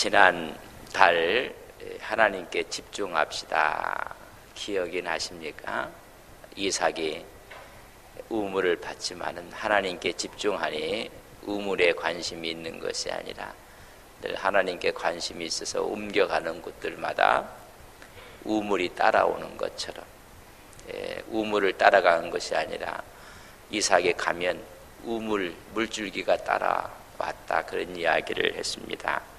지난달 하나님께 집중합시다. 기억이 나십니까? 이삭이 우물을 받지만은 하나님께 집중하니 우물에 관심이 있는 것이 아니라 늘 하나님께 관심이 있어서 옮겨가는 곳들마다 우물이 따라오는 것처럼 우물을 따라가는 것이 아니라 이삭에 가면 물줄기가 따라왔다, 그런 이야기를 했습니다.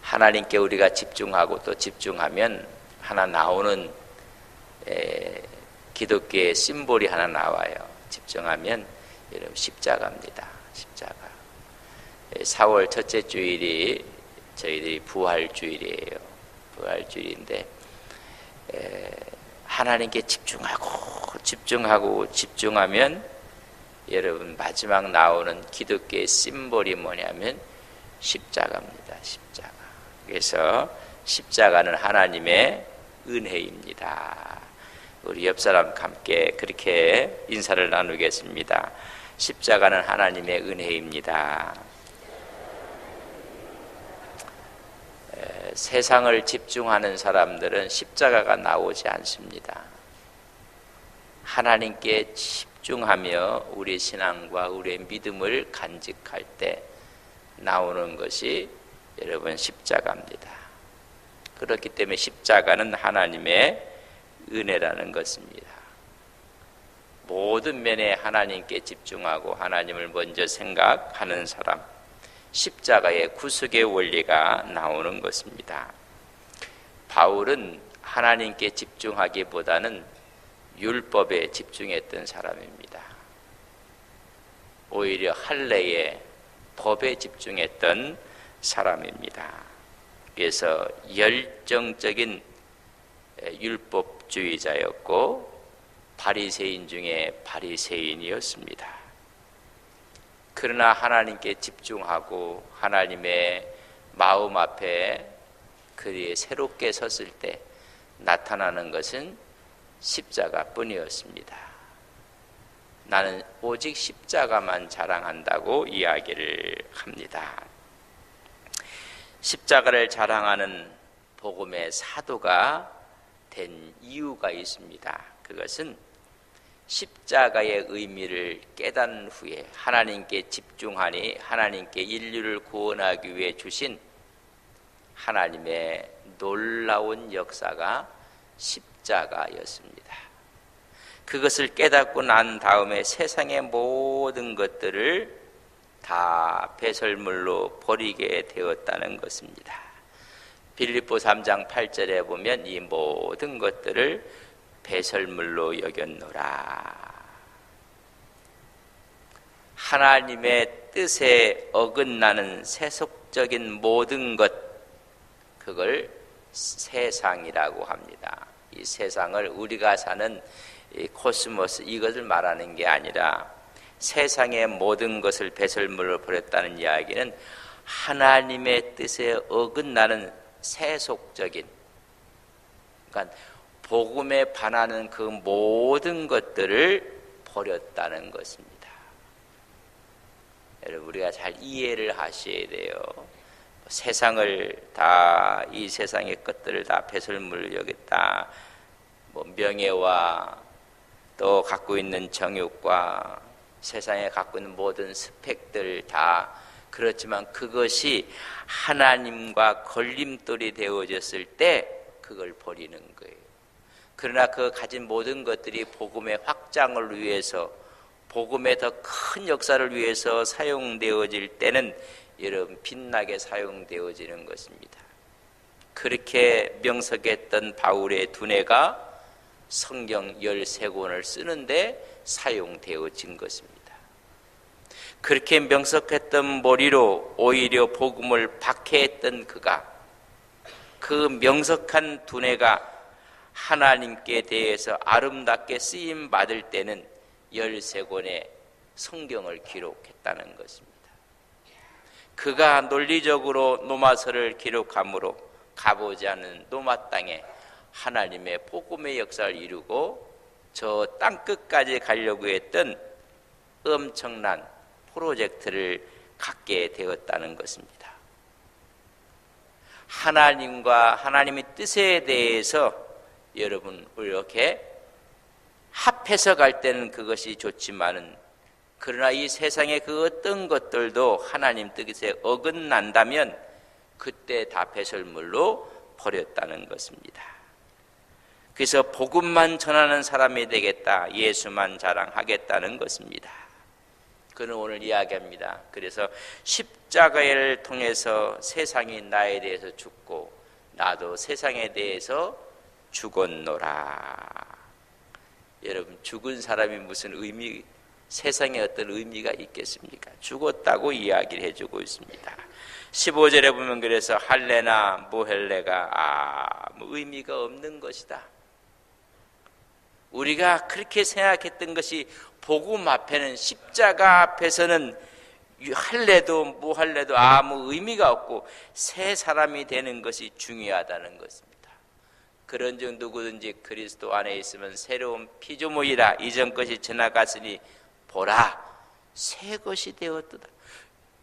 하나님께 우리가 집중하고 또 집중하면 하나 나오는 기독교의 심볼이 하나 나와요. 집중하면 여러분 십자가입니다. 십자가. 4월 첫째 주일이 저희들이 부활주일이에요. 부활주일인데 하나님께 집중하면 여러분 마지막 나오는 기독교의 심볼이 뭐냐면 십자가입니다. 십자가. 그래서 십자가는 하나님의 은혜입니다. 우리 옆 사람과 함께 그렇게 인사를 나누겠습니다. 십자가는 하나님의 은혜입니다. 세상을 집중하는 사람들은 십자가가 나오지 않습니다. 하나님께 집중하며 우리 신앙과 우리의 믿음을 간직할 때 나오는 것이 여러분 십자가입니다. 그렇기 때문에 십자가는 하나님의 은혜라는 것입니다. 모든 면에 하나님께 집중하고 하나님을 먼저 생각하는 사람, 십자가의 구속의 원리가 나오는 것입니다. 바울은 하나님께 집중하기보다는 율법에 집중했던 사람입니다. 오히려 할례의 법에 집중했던 사람입니다. 그래서 열정적인 율법주의자였고 바리새인 중에 바리새인이었습니다. 그러나 하나님께 집중하고 하나님의 마음 앞에 그리 새롭게 섰을 때 나타나는 것은 십자가뿐이었습니다. 나는 오직 십자가만 자랑한다고 이야기를 합니다. 십자가를 자랑하는 복음의 사도가 된 이유가 있습니다. 그것은 십자가의 의미를 깨달은 후에 하나님께 집중하니 하나님께 인류를 구원하기 위해 주신 하나님의 놀라운 역사가 십자가였습니다. 그것을 깨닫고 난 다음에 세상의 모든 것들을 다 배설물로 버리게 되었다는 것입니다. 빌립보 3장 8절에 보면 이 모든 것들을 배설물로 여겼노라. 하나님의 뜻에 어긋나는 세속적인 모든 것, 그걸 세상이라고 합니다. 이 세상을 우리가 사는 이 코스모스, 이것을 말하는 게 아니라 세상의 모든 것을 배설물로 버렸다는 이야기는 하나님의 뜻에 어긋나는 세속적인, 그러니까 복음에 반하는 그 모든 것들을 버렸다는 것입니다. 여러분, 우리가 잘 이해를 하셔야 돼요. 세상을 다, 이 세상의 것들을 다 배설물로 여겼다. 명예와 또 갖고 있는 정욕과 세상에 갖고 있는 모든 스펙들 다 그렇지만 그것이 하나님과 걸림돌이 되어졌을 때 그걸 버리는 거예요. 그러나 그 가진 모든 것들이 복음의 확장을 위해서, 복음의 더 큰 역사를 위해서 사용되어질 때는 여러분 빛나게 사용되어지는 것입니다. 그렇게 명석했던 바울의 두뇌가 성경 13권을 쓰는데 사용되어진 것입니다. 그렇게 명석했던 머리로 오히려 복음을 박해했던 그가, 그 명석한 두뇌가 하나님께 대해서 아름답게 쓰임 받을 때는 13권의 성경을 기록했다는 것입니다. 그가 논리적으로 노마서를 기록함으로 가보지 않은 노마 땅에 하나님의 복음의 역사를 이루고 저 땅끝까지 가려고 했던 엄청난 프로젝트를 갖게 되었다는 것입니다. 하나님과 하나님의 뜻에 대해서 여러분 이렇게 합해서 갈 때는 그것이 좋지만은, 그러나 이 세상의 그 어떤 것들도 하나님 뜻에 어긋난다면 그때 다 배설물로 버렸다는 것입니다. 그래서 복음만 전하는 사람이 되겠다, 예수만 자랑하겠다는 것입니다. 그는 오늘 이야기합니다. 그래서 십자가를 통해서 세상이 나에 대해서 죽고 나도 세상에 대해서 죽었노라. 여러분, 죽은 사람이 무슨 세상에 어떤 의미가 있겠습니까? 죽었다고 이야기를 해주고 있습니다. 15절에 보면 그래서 할례나 모헬레가 아무 의미가 없는 것이다. 우리가 그렇게 생각했던 것이 복음 앞에는, 십자가 앞에서는 할례도 모할례도 아무 의미가 없고 새 사람이 되는 것이 중요하다는 것입니다. 그런즉 누구든지 그리스도 안에 있으면 새로운 피조물이라, 이전 것이 지나갔으니 보라 새 것이 되었도다.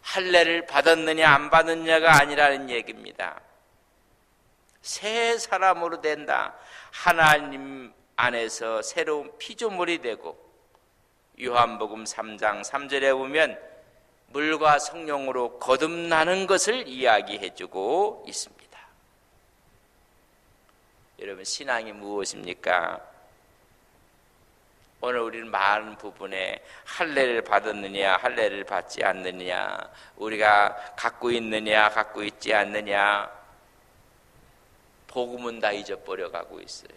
할례를 받았느냐 안 받았느냐가 아니라는 얘기입니다. 새 사람으로 된다. 하나님 안에서 새로운 피조물이 되고, 요한복음 3장 3절에 보면 물과 성령으로 거듭나는 것을 이야기해 주고 있습니다. 여러분, 신앙이 무엇입니까? 오늘 우리는 많은 부분에 할례를 받았느냐 할례를 받지 않느냐, 우리가 갖고 있느냐 갖고 있지 않느냐, 복음은 다 잊어버려 가고 있어요.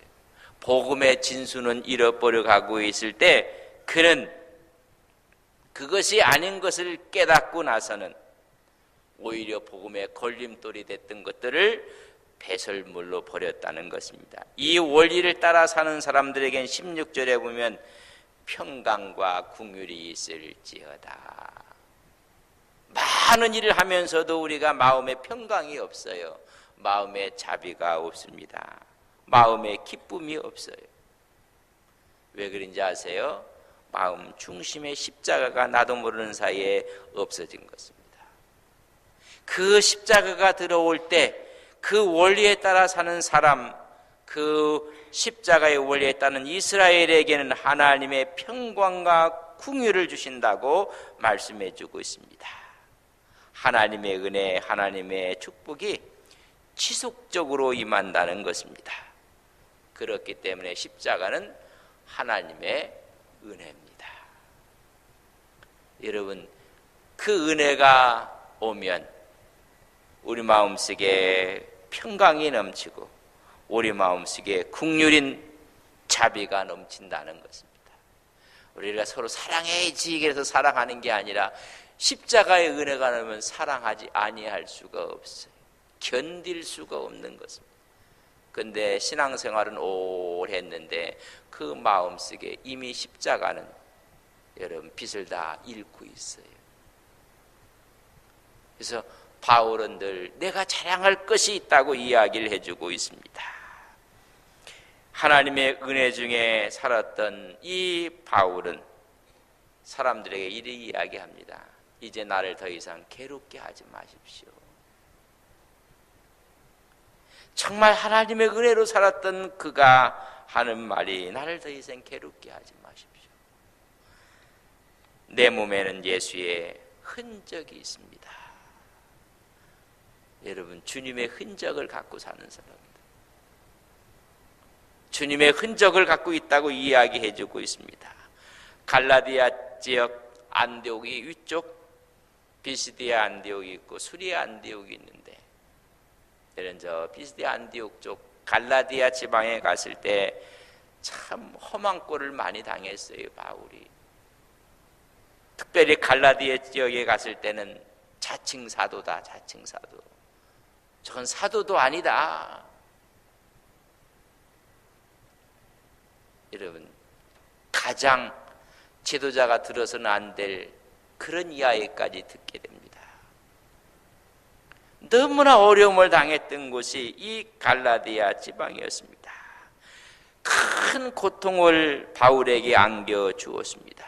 복음의 진수는 잃어버려 가고 있을 때 그는 그것이 아닌 것을 깨닫고 나서는 오히려 복음의 걸림돌이 됐던 것들을 배설물로 버렸다는 것입니다. 이 원리를 따라 사는 사람들에겐 16절에 보면 평강과 긍휼이 있을지어다. 많은 일을 하면서도 우리가 마음에 평강이 없어요. 마음에 자비가 없습니다. 마음에 기쁨이 없어요. 왜 그런지 아세요? 마음 중심의 십자가가 나도 모르는 사이에 없어진 것입니다. 그 십자가가 들어올 때 그 원리에 따라 사는 사람, 그 십자가의 원리에 따른 이스라엘에게는 하나님의 평강과 긍휼을 주신다고 말씀해 주고 있습니다. 하나님의 은혜, 하나님의 축복이 지속적으로 임한다는 것입니다. 그렇기 때문에 십자가는 하나님의 은혜입니다. 여러분, 그 은혜가 오면 우리 마음속에 평강이 넘치고 우리 마음속에 긍휼인 자비가 넘친다는 것입니다. 우리가 서로 사랑해야지 그래서 사랑하는 게 아니라 십자가의 은혜가 나면 사랑하지 아니할 수가 없어요. 견딜 수가 없는 것입니다. 그런데 신앙생활은 오래 했는데 그 마음속에 이미 십자가는 여러분 빛을 다 잃고 있어요. 그래서 바울은 늘 내가 자랑할 것이 있다고 이야기를 해주고 있습니다. 하나님의 은혜 중에 살았던 이 바울은 사람들에게 이렇게 이야기합니다. 이제 나를 더 이상 괴롭게 하지 마십시오. 정말 하나님의 은혜로 살았던 그가 하는 말이 나를 더 이상 괴롭게 하지 마십시오. 내 몸에는 예수의 흔적이 있습니다. 여러분, 주님의 흔적을 갖고 사는 사람입니다. 주님의 흔적을 갖고 있다고 이야기해 주고 있습니다. 갈라디아 지역 안디옥이 위쪽, 비시디아 안디옥이 있고 수리아 안디옥이 있는데, 여러분 저 비시디아 안디옥 쪽 갈라디아 지방에 갔을 때 참 험한 꼴을 많이 당했어요, 바울이. 특별히 갈라디아 지역에 갔을 때는 자칭 사도다, 자칭 사도. 저건 사도도 아니다. 여러분, 가장 지도자가 들어서는 안 될 그런 이야기까지 듣게 됩니다. 너무나 어려움을 당했던 곳이 이 갈라디아 지방이었습니다. 큰 고통을 바울에게 안겨주었습니다.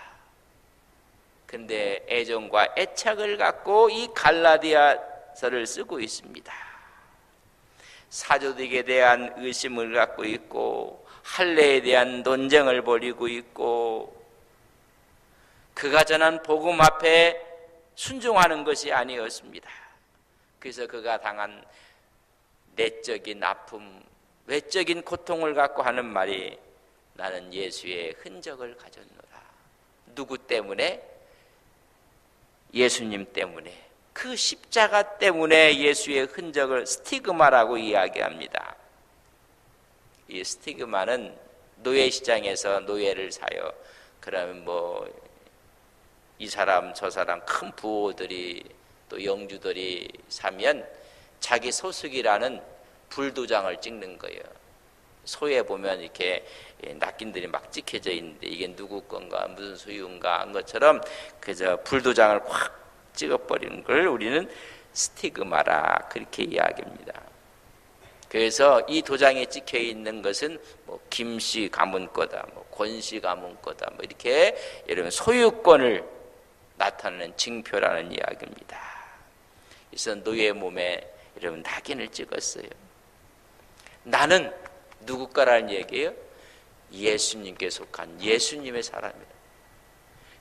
그런데 애정과 애착을 갖고 이 갈라디아서를 쓰고 있습니다. 사도직에 대한 의심을 갖고 있고 할례에 대한 논쟁을 벌이고 있고 그가 전한 복음 앞에 순종하는 것이 아니었습니다. 그래서 그가 당한 내적인 아픔, 외적인 고통을 갖고 하는 말이 나는 예수의 흔적을 가졌노라. 누구 때문에? 예수님 때문에. 그 십자가 때문에 예수의 흔적을 스티그마라고 이야기합니다. 이 스티그마는 노예시장에서 노예를 사요. 그러면 이 사람 저 사람 큰 부호들이 또 영주들이 사면 자기 소속이라는 불도장을 찍는 거예요. 소에 보면 이렇게 낱개들이 막 찍혀져 있는데 이게 누구 건가 무슨 소유인가 한 것처럼 그저 불도장을 확 찍어버리는 걸 우리는 스티그마라 그렇게 이야기합니다. 그래서 이 도장에 찍혀 있는 것은 김씨 가문 거다, 권씨 가문 거다, 이렇게 이런 소유권을 나타내는 징표라는 이야기입니다. 그래서 노예 몸에 여러분 낙인을 찍었어요. 나는 누구 거라는 얘기예요? 예수님께 속한 예수님의 사람이다.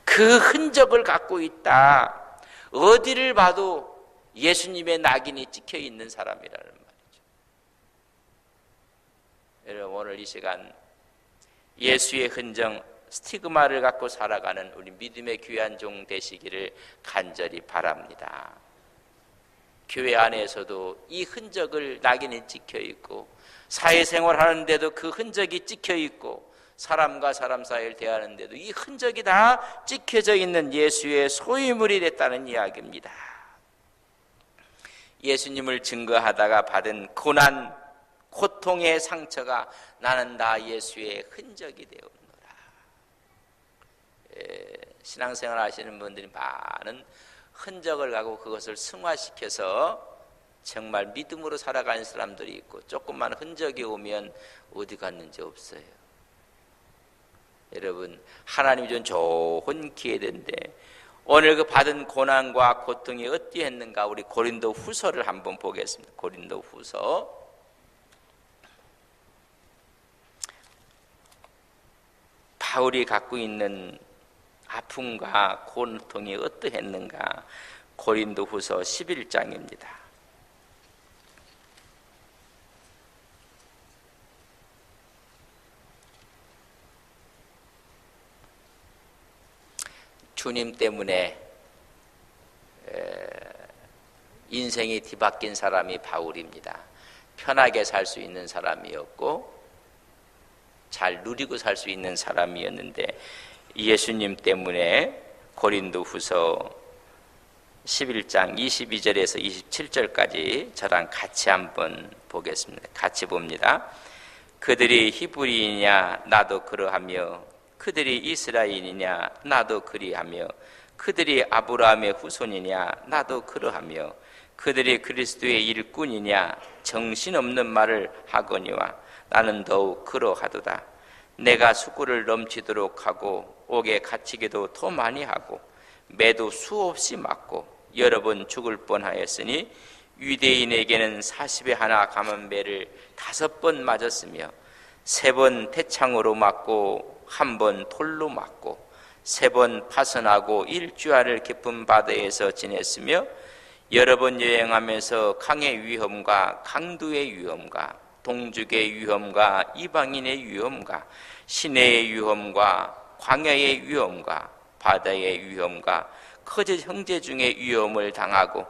그 흔적을 갖고 있다. 어디를 봐도 예수님의 낙인이 찍혀 있는 사람이라는 말이죠. 여러분 오늘 이 시간 예수의 흔적 스티그마를 갖고 살아가는 우리 믿음의 귀한 종 되시기를 간절히 바랍니다. 교회 안에서도 이 흔적을 낙인이 찍혀 있고 사회생활 하는데도 그 흔적이 찍혀 있고 사람과 사람 사이를 대하는데도 이 흔적이 다 찍혀져 있는 예수의 소유물이 됐다는 이야기입니다. 예수님을 증거하다가 받은 고난, 고통의 상처가 나는 다 예수의 흔적이 되었노라. 신앙생활 하시는 분들이 많은 흔적을 가고 그것을 승화시켜서 정말 믿음으로 살아가는 사람들이 있고 조금만 흔적이 오면 어디 갔는지 없어요. 여러분 하나님이 준 좋은 기회인데 오늘 그 받은 고난과 고통이 어떠했는가 우리 고린도 후서를 한번 보겠습니다. 고린도 후서 바울이 갖고 있는 아픔과 고통이 어떠했는가 고린도 후서 11장입니다. 주님 때문에 인생이 뒤바뀐 사람이 바울입니다. 편하게 살 수 있는 사람이었고 잘 누리고 살 수 있는 사람이었는데 예수님 때문에 고린도 후서 11장 22절에서 27절까지 저랑 같이 한번 보겠습니다. 같이 봅니다. 그들이 히브리이냐 나도 그러하며 그들이 이스라엘이냐 나도 그리하며 그들이 아브라함의 후손이냐 나도 그러하며 그들이 그리스도의 일꾼이냐 정신없는 말을 하거니와 나는 더욱 그러하도다. 내가 수고를 넘치도록 하고 옥에 갇히기도 더 많이 하고 매도 수없이 맞고 여러 번 죽을 뻔하였으니 유대인에게는 40에 하나 감은 매를 5번 맞았으며 3번 태창으로 맞고 1번 돌로 맞고 3번 파선하고 1주야를 깊은 바다에서 지냈으며 여러 번 여행하면서 강의 위험과 강도의 위험과 동족의 위험과 이방인의 위험과 시내의 위험과 광야의 위험과 바다의 위험과 거짓 형제 중의 위험을 당하고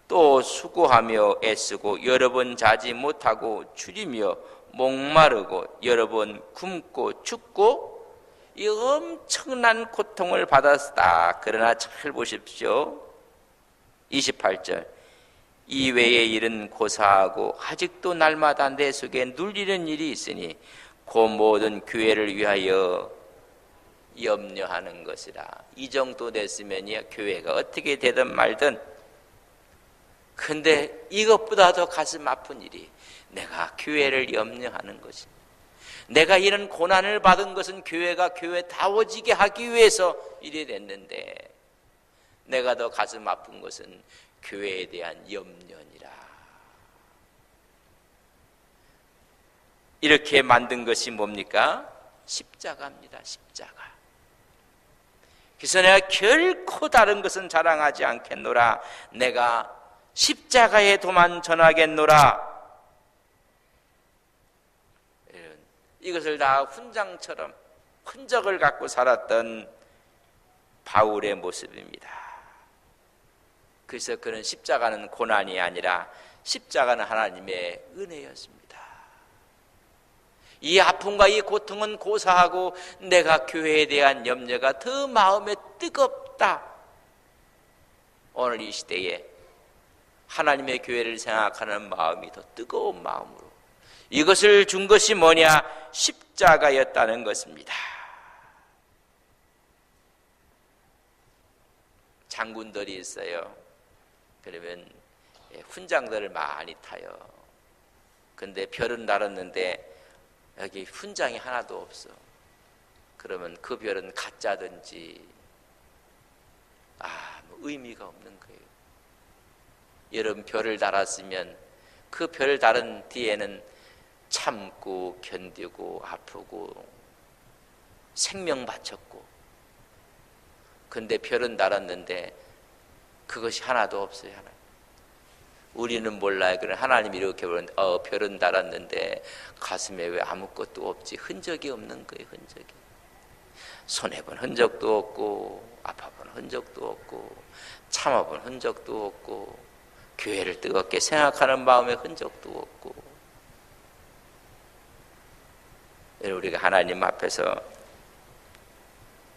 또 수고하며 애쓰고 여러 번 자지 못하고 줄이며 목마르고 여러 번 굶고 춥고 이 엄청난 고통을 받았다. 그러나 잘 보십시오. 28절 이외의 일은 고사하고 아직도 날마다 내 속에 눌리는 일이 있으니 그 모든 교회를 위하여 염려하는 것이라. 이 정도 됐으면 교회가 어떻게 되든 말든 근데 이것보다 더 가슴 아픈 일이 내가 교회를 염려하는 것입니다. 내가 이런 고난을 받은 것은 교회가 교회다워지게 하기 위해서 이래 됐는데 내가 더 가슴 아픈 것은 교회에 대한 염려니라. 이렇게 만든 것이 뭡니까? 십자가입니다. 십자가. 그래서 내가 결코 다른 것은 자랑하지 않겠노라. 내가 십자가의 도만 전하겠노라. 이것을 다 훈장처럼 흔적을 갖고 살았던 바울의 모습입니다. 그래서 그는 십자가는 고난이 아니라 십자가는 하나님의 은혜였습니다. 이 아픔과 이 고통은 고사하고 내가 교회에 대한 염려가 더 마음에 뜨겁다. 오늘 이 시대에 하나님의 교회를 생각하는 마음이 더 뜨거운 마음으로 이것을 준 것이 뭐냐? 십자가였다는 것입니다. 장군들이 있어요. 그러면 훈장들을 많이 타요. 근데 별은 날았는데 여기 훈장이 하나도 없어. 그러면 그 별은 가짜든지 뭐 의미가 없는 거예요. 여러분 별을 달았으면 그 별을 달은 뒤에는 참고 견디고 아프고 생명 바쳤고, 근데 별은 달았는데 그것이 하나도 없어요. 하나. 우리는 몰라요. 그래 하나님이 이렇게 보는데 별은 달았는데 가슴에 왜 아무것도 없지? 흔적이 없는 거예요. 흔적이. 손해본 흔적도 없고 아파본 흔적도 없고 참아본 흔적도 없고 교회를 뜨겁게 생각하는 마음의 흔적도 없고. 우리가 하나님 앞에서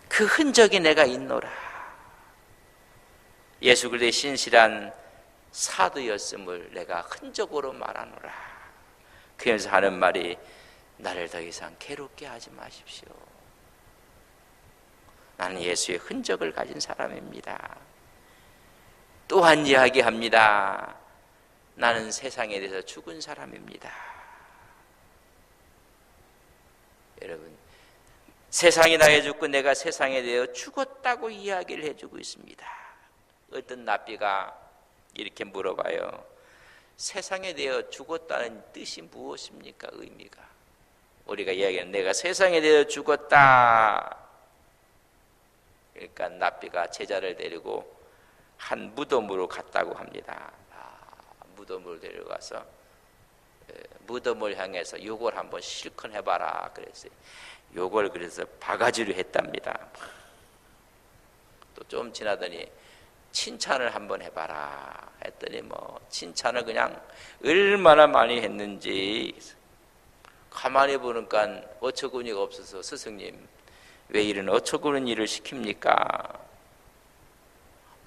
그 흔적이 내가 있노라. 예수 그리스도의 신실한 사도였음을 내가 흔적으로 말하노라. 그러면서 하는 말이 나를 더 이상 괴롭게 하지 마십시오. 나는 예수의 흔적을 가진 사람입니다. 또한 이야기합니다. 나는 세상에 대해서 죽은 사람입니다. 여러분, 세상이 나에 죽고 내가 세상에 대해 죽었다고 이야기를 해주고 있습니다. 어떤 납비가 이렇게 물어봐요. 세상에 대해 죽었다는 뜻이 무엇입니까? 의미가. 우리가 이야기하는 내가 세상에 대해 죽었다. 그러니까 납비가 제자를 데리고 한 무덤으로 갔다고 합니다. 무덤으로 데려가서 무덤을 향해서 요걸 한번 실컷 해봐라 그랬어요. 요걸 그래서 바가지로 했답니다. 또 좀 지나더니 칭찬을 한번 해봐라 했더니 칭찬을 그냥 얼마나 많이 했는지 가만히 보니까 어처구니가 없어서 스승님 왜 이런 어처구니 일을 시킵니까?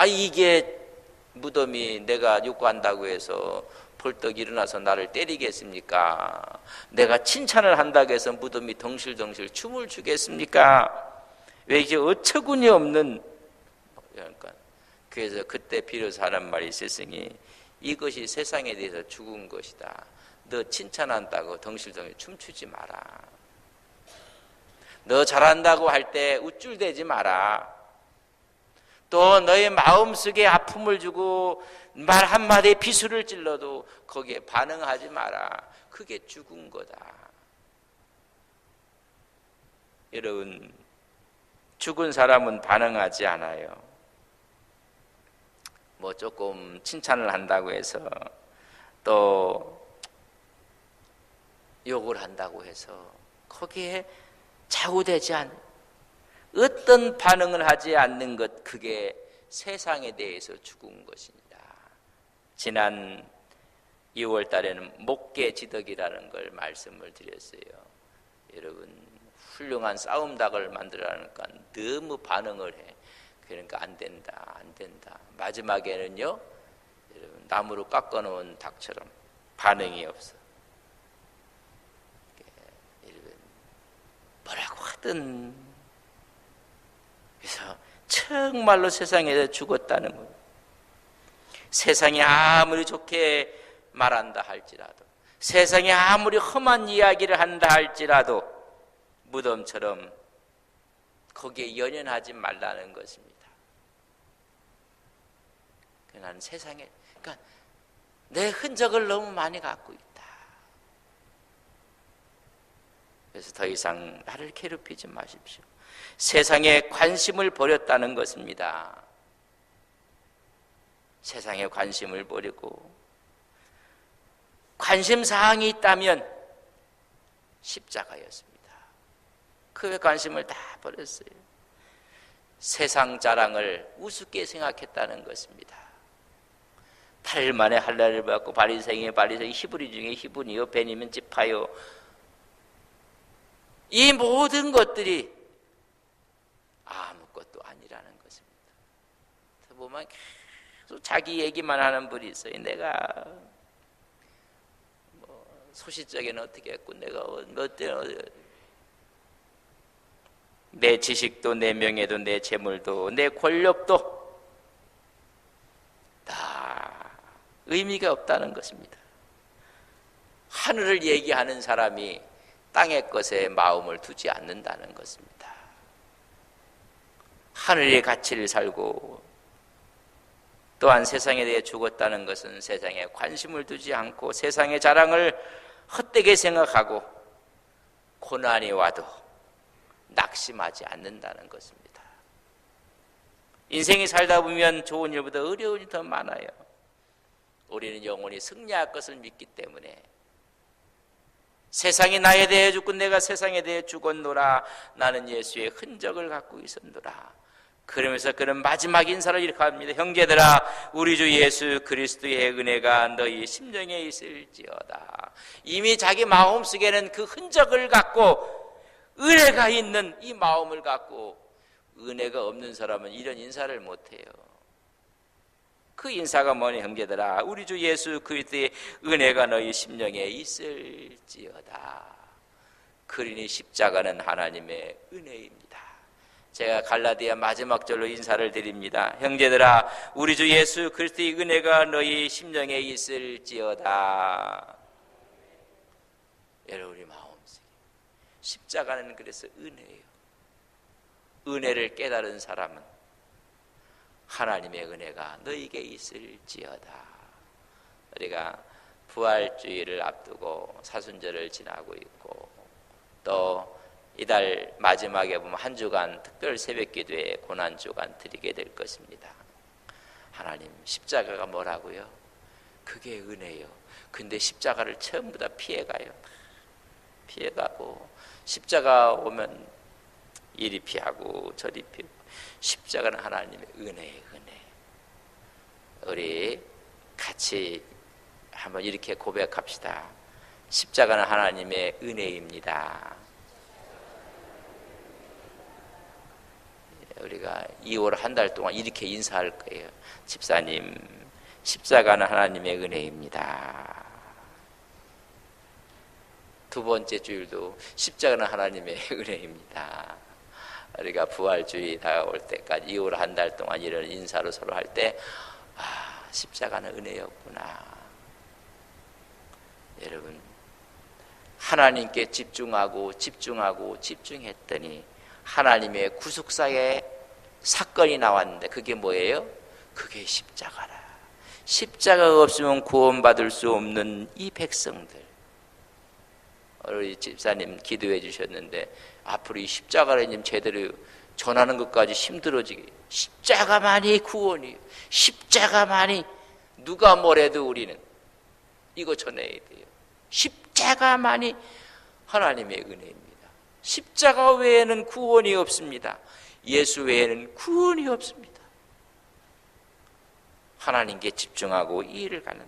이게 무덤이 내가 욕구한다고 해서 벌떡 일어나서 나를 때리겠습니까? 내가 칭찬을 한다고 해서 무덤이 덩실덩실 춤을 추겠습니까? 왜 이게 어처구니 없는. 그러니까 그래서 그때 비로소 하는 말이 스승이 이것이 세상에 대해서 죽은 것이다. 너 칭찬한다고 덩실덩실 춤추지 마라. 너 잘한다고 할 때 우쭐대지 마라. 또 너의 마음속에 아픔을 주고 말 한마디에 비수를 찔러도 거기에 반응하지 마라. 그게 죽은 거다. 여러분, 죽은 사람은 반응하지 않아요. 조금 칭찬을 한다고 해서 또 욕을 한다고 해서 거기에 좌우되지 않는, 어떤 반응을 하지 않는 것, 그게 세상에 대해서 죽은 것입니다. 지난 2월 달에는 목계지덕이라는 걸 말씀을 드렸어요. 여러분, 훌륭한 싸움닭을 만들라니까 너무 반응을 해. 그러니까 안 된다. 마지막에는요, 여러분, 나무로 깎아놓은 닭처럼 반응이 없어. 여러분, 뭐라고 하든. 그래서 정말로 세상에서 죽었다는 거예요. 세상이 아무리 좋게 말한다 할지라도, 세상이 아무리 험한 이야기를 한다 할지라도 무덤처럼 거기에 연연하지 말라는 것입니다. 나는 세상에, 그러니까 내 흔적을 너무 많이 갖고 있다. 그래서 더 이상 나를 괴롭히지 마십시오. 세상에 관심을 버렸다는 것입니다. 세상에 관심을 버리고 관심사항이 있다면 십자가였습니다. 그 관심을 다 버렸어요. 세상 자랑을 우습게 생각했다는 것입니다. 8일 만에 할례를 받고 바리새인의 바리새인, 히브리 중에 히브리요, 벤이면 지파요. 이 모든 것들이 아무것도 아니라는 것입니다. 보면 계속 자기 얘기만 하는 분이 있어요. 내가 소시적에는 어떻게 했고, 내가 내 지식도, 내 명예도, 내 재물도, 내 권력도 다 의미가 없다는 것입니다. 하늘을 얘기하는 사람이 땅의 것에 마음을 두지 않는다는 것입니다. 하늘의 가치를 살고 또한 세상에 대해 죽었다는 것은 세상에 관심을 두지 않고 세상의 자랑을 헛되게 생각하고 고난이 와도 낙심하지 않는다는 것입니다. 인생이 살다 보면 좋은 일보다 어려운 일이 더 많아요. 우리는 영원히 승리할 것을 믿기 때문에 세상이 나에 대해 죽고 내가 세상에 대해 죽었노라. 나는 예수의 흔적을 갖고 있었노라. 그러면서 그는 마지막 인사를 이렇게 합니다. 형제들아, 우리 주 예수 그리스도의 은혜가 너희 심령에 있을지어다. 이미 자기 마음속에는 그 흔적을 갖고 은혜가 있는 이 마음을 갖고, 은혜가 없는 사람은 이런 인사를 못해요. 그 인사가 뭐냐? 형제들아, 우리 주 예수 그리스도의 은혜가 너희 심령에 있을지어다. 그러니 십자가는 하나님의 은혜입니다. 제가 갈라디아 마지막 절로 인사를 드립니다. 형제들아, 우리 주 예수 그리스도의 은혜가 너희 심령에 있을지어다. 여러분의 마음속에 십자가는 그래서 은혜예요. 은혜를 깨달은 사람은 하나님의 은혜가 너에게 있을지어다. 우리가 부활주의를 앞두고 사순절을 지나고 있고, 또 이달 마지막에 보면 한 주간 특별 새벽기도에 고난주간 드리게 될 것입니다. 하나님, 십자가가 뭐라고요? 그게 은혜요. 근데 십자가를 전부 다 피해가요. 피해가고 십자가 오면 이리 피하고 저리 피하고. 십자가는 하나님의 은혜예요. 은혜. 우리 같이 한번 이렇게 고백합시다. 십자가는 하나님의 은혜입니다. 우리가 2월 한 달 동안 이렇게 인사할 거예요. 집사님, 십자가는 하나님의 은혜입니다. 두 번째 주일도 십자가는 하나님의 은혜입니다. 우리가 부활주의 다가올 때까지 2월 한 달 동안 이런 인사로 서로 할 때, 아, 십자가는 은혜였구나. 여러분, 하나님께 집중하고 집중했더니 하나님의 구속사의 사건이 나왔는데, 그게 뭐예요? 그게 십자가라. 십자가가 없으면 구원받을 수 없는 이 백성들. 우리 집사님 기도해 주셨는데, 앞으로 이 십자가를 좀 제대로 전하는 것까지 힘들어지게. 십자가만이 구원이에요. 십자가만이. 누가 뭐래도 우리는 이거 전해야 돼요. 십자가만이 하나님의 은혜입니다. 십자가 외에는 구원이 없습니다. 예수 외에는 구원이 없습니다. 하나님께 집중하고 이 일을 가는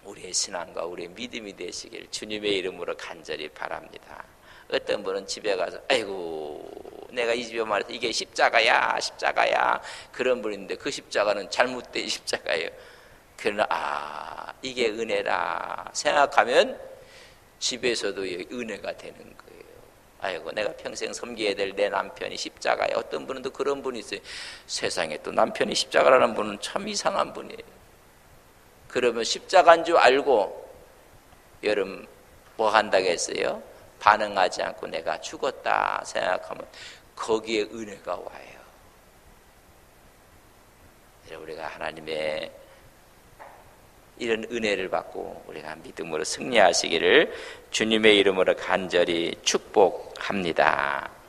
우리의 신앙과 우리의 믿음이 되시길 주님의 이름으로 간절히 바랍니다. 어떤 분은 집에 가서 아이고 내가 이 집에 말해서 이게 십자가야 그런 분인데, 그 십자가는 잘못된 십자가예요. 그러나 이게 은혜라 생각하면 집에서도 은혜가 되는 거예요. 아이고 내가 평생 섬겨야 될 내 남편이 십자가야. 어떤 분은 또 그런 분이 있어요. 세상에 또 남편이 십자가라는 분은 참 이상한 분이에요. 그러면 십자가인 줄 알고 여러분 뭐 한다고 했어요? 반응하지 않고 내가 죽었다 생각하면 거기에 은혜가 와요. 우리가 하나님의 이런 은혜를 받고 우리가 믿음으로 승리하시기를 주님의 이름으로 간절히 축복합니다.